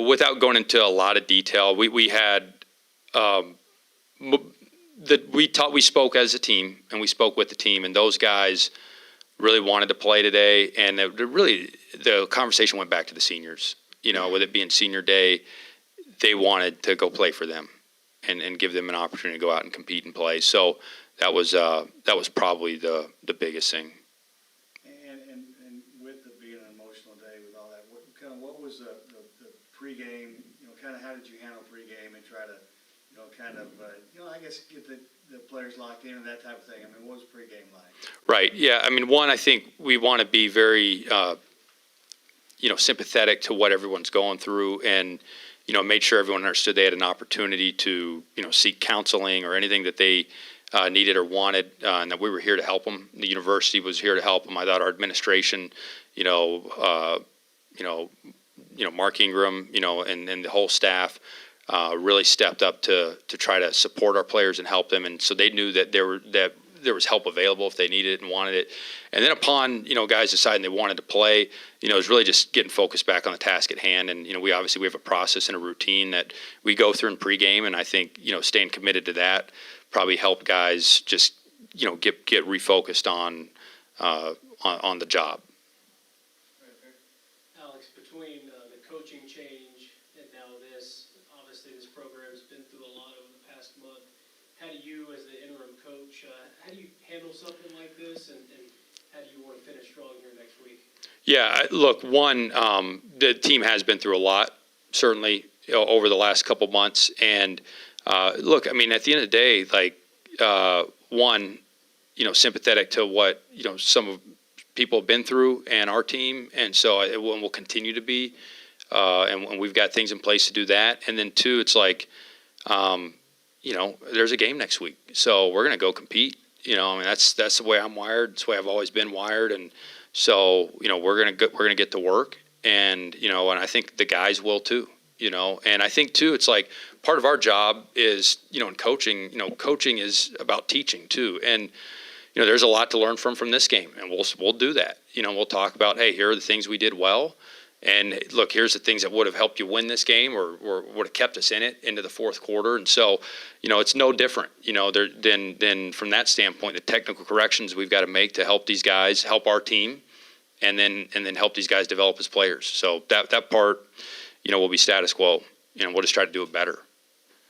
without going into a lot of detail, we had we spoke as a team, and we spoke with the team, and those guys really wanted to play today, and the conversation went back to the seniors. With it being senior day, they wanted to go play for them, and give them an opportunity to go out and compete and play. So that was probably the biggest thing. And with it being an emotional day, with all that, what was the pregame? Kind of how did you handle pregame and try to, I guess get the players locked in and that type of thing? I mean, what was pregame like? Right. Yeah. I mean, one, I think we want to be very, sympathetic to what everyone's going through, and made sure everyone understood they had an opportunity to, seek counseling or anything that they needed or wanted, and that we were here to help them. The university was here to help them. I thought our administration, Mark Ingram, and the whole staff really stepped up to try to support our players and help them, and so they knew that there was help available if they needed it and wanted it. And then upon, guys deciding they wanted to play, it was really just getting focused back on the task at hand. And, we have a process and a routine that we go through in pregame. And I think, staying committed to that probably helped guys just, get refocused on the job. Alex, between the coaching change and now this, obviously this program's been through a lot over the past month. How do you, as the interim coach, how do you handle something like this, and how do you want to finish strong here next week? Yeah, look, one, the team has been through a lot, certainly, over the last couple months. And look, I mean, at the end of the day, one, sympathetic to what, some of people have been through and our team. And so it will continue to be. And we've got things in place to do that. And then two, it's there's a game next week, so we're going to go compete. That's the way I'm wired. It's the way I've always been wired, and so we're going to get to work, and and I think the guys will too. And I think too, it's part of our job is in coaching. Coaching is about teaching too, and there's a lot to learn from this game, and we'll do that. We'll talk about, hey, here are the things we did well. And look, here's the things that would have helped you win this game or would have kept us in it into the fourth quarter. And so, it's no different, than from that standpoint, the technical corrections we've got to make to help these guys, help our team, and then help these guys develop as players. So that part, will be status quo. We'll just try to do it better.